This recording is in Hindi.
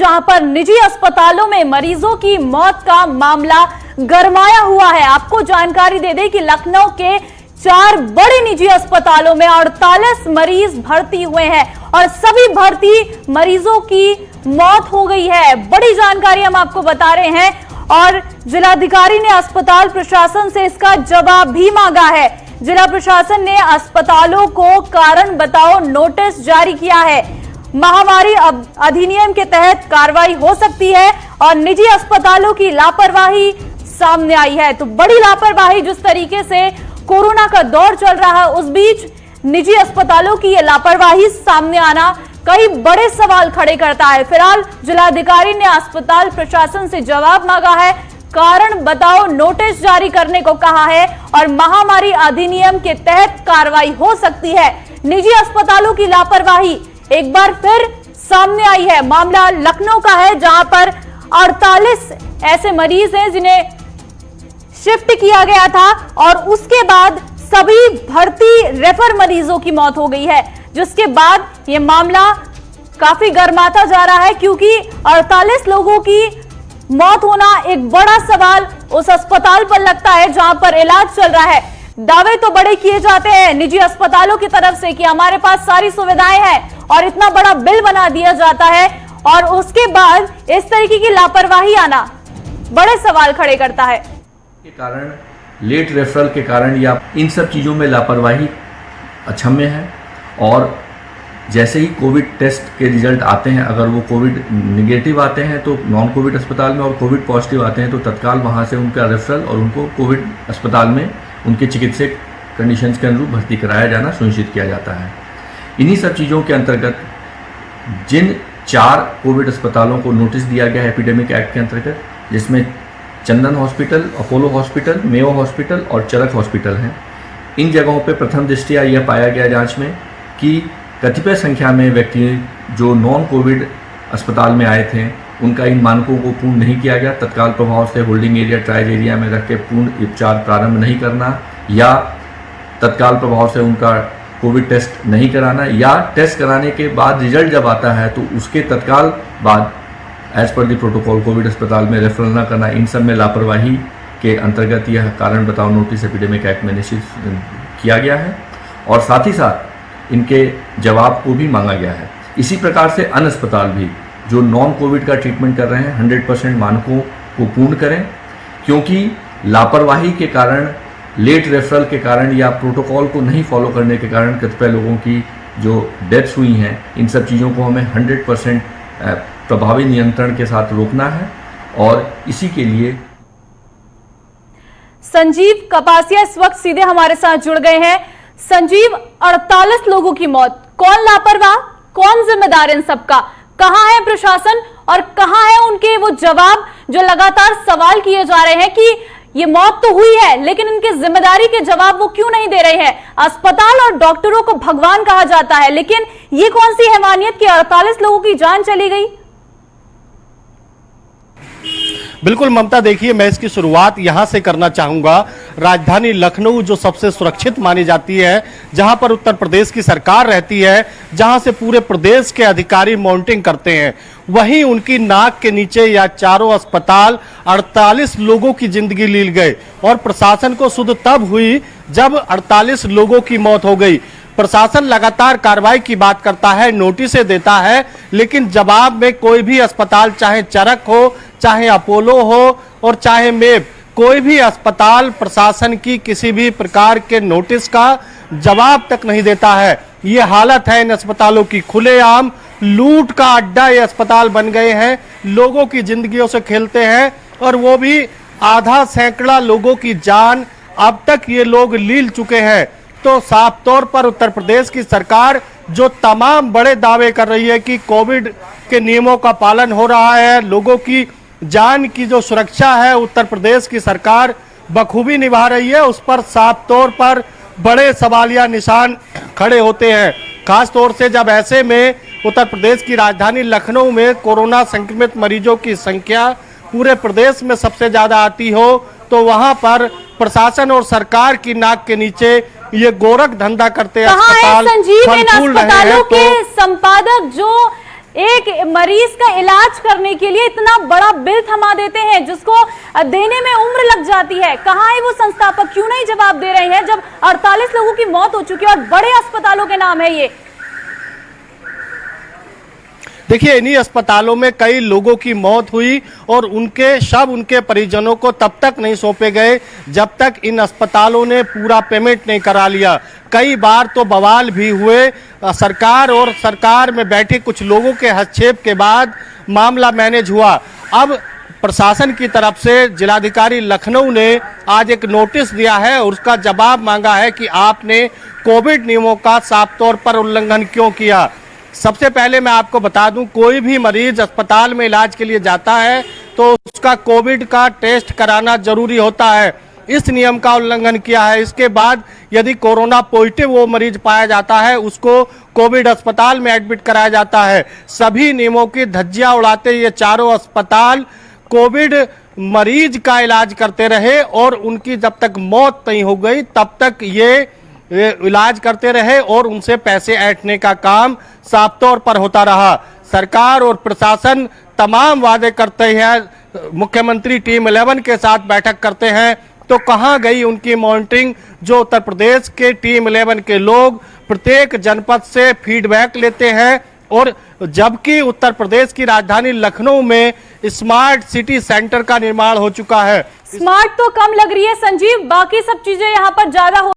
जहां पर निजी अस्पतालों में मरीजों की मौत का मामला गरमाया हुआ है। आपको जानकारी दे दें कि लखनऊ के 4 बड़े निजी अस्पतालों में 48 मरीज भर्ती हुए हैं और सभी भर्ती मरीजों की मौत हो गई है। बड़ी जानकारी हम आपको बता रहे हैं और जिलाधिकारी ने अस्पताल प्रशासन से इसका जवाब भी मांगा है। जिला प्रशासन ने अस्पतालों को कारण बताओ नोटिस जारी किया है। महामारी अधिनियम के तहत कार्रवाई हो सकती है और निजी अस्पतालों की लापरवाही सामने आई है। तो बड़ी लापरवाही, जिस तरीके से कोरोना का दौर चल रहा है उस बीच निजी अस्पतालों की यह लापरवाही सामने आना कई बड़े सवाल खड़े करता है। फिलहाल जिलाधिकारी ने अस्पताल प्रशासन से जवाब मांगा है, कारण बताओ नोटिस जारी करने को कहा है और महामारी अधिनियम के तहत कार्रवाई हो सकती है। निजी अस्पतालों की लापरवाही एक बार फिर सामने आई है। मामला लखनऊ का है जहां पर 48 ऐसे मरीज हैं जिन्हें शिफ्ट किया गया था और उसके बाद सभी भर्ती रेफर मरीजों की मौत हो गई है, जिसके बाद यह मामला काफी गर्माता जा रहा है क्योंकि 48 लोगों की मौत होना एक बड़ा सवाल उस अस्पताल पर लगता है जहां पर इलाज चल रहा है। दावे तो बड़े किए जाते हैं निजी अस्पतालों की तरफ से कि हमारे पास सारी सुविधाएं हैं और इतना बड़ा बिल बना दिया जाता है और उसके बाद इस तरीके की लापरवाही आना बड़े सवाल खड़े करता है। के कारण, लेट रेफरल के कारण या इन सब चीज़ों में लापरवाही अक्षम्य है। और जैसे ही कोविड टेस्ट के रिजल्ट आते हैं, अगर वो कोविड निगेटिव आते हैं तो नॉन कोविड अस्पताल में और कोविड पॉजिटिव आते हैं तो तत्काल वहाँ से उनका रेफरल और उनको कोविड अस्पताल में उनके चिकित्सक कंडीशंस के अनुरूप भर्ती कराया जाना सुनिश्चित किया जाता है। इन्हीं सब चीज़ों के अंतर्गत जिन 4 कोविड अस्पतालों को नोटिस दिया गया है एपिडेमिक एक्ट के अंतर्गत, जिसमें Chandan hospital, Apollo hospital, Mayo hospital और चरक हॉस्पिटल हैं, इन जगहों पे प्रथम दृष्टया यह पाया गया जांच में कि कतिपय संख्या में व्यक्ति जो नॉन कोविड अस्पताल में आए थे उनका इन मानकों को पूर्ण नहीं किया गया। तत्काल प्रभाव से होल्डिंग एरिया, ट्रायल एरिया में रख के पूर्ण उपचार प्रारंभ नहीं करना या तत्काल प्रभाव से उनका कोविड टेस्ट नहीं कराना या टेस्ट कराने के बाद रिजल्ट जब आता है तो उसके तत्काल बाद एज पर दी प्रोटोकॉल कोविड अस्पताल में रेफरल न करना, इन सब में लापरवाही के अंतर्गत यह कारण बताओ नोटिस एपिडेमिक एक्ट में निश्चित किया गया है और साथ ही साथ इनके जवाब को भी मांगा गया है। इसी प्रकार से अन्य अस्पताल भी जो नॉन कोविड का ट्रीटमेंट कर रहे हैं 100% मानकों को पूर्ण करें, क्योंकि लापरवाही के कारण, लेट रेफरल के कारण या प्रोटोकॉल को नहीं फॉलो करने के कारण कतिपय लोगों की जो डेथ्स हुई हैं, इन सब चीज़ों को हमें 100% प्रभावी नियंत्रण के साथ रोकना है। और इसी के लिए संजीव कपासिया इस वक्त सीधे हमारे साथ जुड़ गए हैं। संजीव, 48 लोगों की मौत, कौन लापरवाह, कौन जिम्मेदार इन सबका? कहां है प्रशासन और कहां है उनके वो जवाब जो लगातार सवाल किए जा रहे हैं कि ये मौत तो हुई है लेकिन इनके जिम्मेदारी के जवाब वो क्यों नहीं दे रहे हैं? अस्पताल और डॉक्टरों को भगवान कहा जाता है, लेकिन ये कौन सी हैवानियत कि 48 लोगों की जान चली गई? बिल्कुल ममता, देखिए मैं इसकी शुरुआत यहाँ से करना चाहूँगा। राजधानी लखनऊ जो सबसे सुरक्षित मानी जाती है, जहाँ पर उत्तर प्रदेश की सरकार रहती है, जहाँ से पूरे प्रदेश के अधिकारी मॉनिटरिंग करते हैं, वहीं उनकी नाक के नीचे या चारों अस्पताल 48 लोगों की जिंदगी ली गई और प्रशासन को सुध तब हुई जब 48 लोगों की मौत हो गई। प्रशासन लगातार कार्रवाई की बात करता है, नोटिसें देता है, लेकिन जवाब में कोई भी अस्पताल, चाहे चरक हो, चाहे अपोलो हो और चाहे मेब, कोई भी अस्पताल प्रशासन की किसी भी प्रकार के नोटिस का जवाब तक नहीं देता है। ये हालत है इन अस्पतालों की। खुलेआम लूट का अड्डा ये अस्पताल बन गए हैं, लोगों की जिंदगियों से खेलते हैं और वो भी आधा सैकड़ा लोगों की जान अब तक ये लोग लील चुके हैं। तो साफ तौर पर उत्तर प्रदेश की सरकार जो तमाम बड़े दावे कर रही है कि कोविड के नियमों का पालन हो रहा है, लोगों की जान की जो सुरक्षा है उत्तर प्रदेश की सरकार बखूबी निभा रही है, उस पर साफ तौर पर बड़े सवालिया निशान खड़े होते हैं। खास तौर से जब ऐसे में उत्तर प्रदेश की राजधानी लखनऊ में कोरोना संक्रमित मरीजों की संख्या पूरे प्रदेश में सबसे ज्यादा आती हो, तो वहां पर प्रशासन और सरकार की नाक के नीचे ये गोरख धंधा करते अस्पताल संजीव इन अस्पतालों के संपादक जो एक मरीज का इलाज करने के लिए इतना बड़ा बिल थमा देते हैं जिसको देने में उम्र लग जाती है। कहां है वो संस्थापक, क्यों नहीं जवाब दे रहे हैं जब 48 लोगों की मौत हो चुकी है और बड़े अस्पतालों के नाम है ये। देखिए, इन्हीं अस्पतालों में कई लोगों की मौत हुई और उनके शव उनके परिजनों को तब तक नहीं सौंपे गए जब तक इन अस्पतालों ने पूरा पेमेंट नहीं करा लिया। कई बार तो बवाल भी हुए, सरकार और सरकार में बैठे कुछ लोगों के हस्तक्षेप के बाद मामला मैनेज हुआ। अब प्रशासन की तरफ से जिलाधिकारी लखनऊ ने आज एक नोटिस दिया है और उसका जवाब मांगा है कि आपने कोविड नियमों का साफ तौर पर उल्लंघन क्यों किया। सबसे पहले मैं आपको बता दूं, कोई भी मरीज अस्पताल में इलाज के लिए जाता है तो उसका कोविड का टेस्ट कराना जरूरी होता है। इस नियम का उल्लंघन किया है। इसके बाद यदि कोरोना पॉजिटिव वो मरीज पाया जाता है उसको कोविड अस्पताल में एडमिट कराया जाता है। सभी नियमों की धज्जियां उड़ाते ये चारों अस्पताल कोविड मरीज का इलाज करते रहे और उनकी जब तक मौत नहीं हो गई तब तक ये इलाज करते रहे और उनसे पैसे ऐंठने का काम साफ तौर पर होता रहा। सरकार और प्रशासन तमाम वादे करते हैं, मुख्यमंत्री टीम 11 के साथ बैठक करते हैं तो कहां गई उनकी मॉनिटरिंग। जो उत्तर प्रदेश के टीम 11 के लोग प्रत्येक जनपद से फीडबैक लेते हैं और जबकि उत्तर प्रदेश की राजधानी लखनऊ में स्मार्ट सिटी सेंटर का निर्माण हो चुका है। स्मार्ट तो कम लग रही है संजीव, बाकी सब चीजें यहाँ पर ज्यादा हो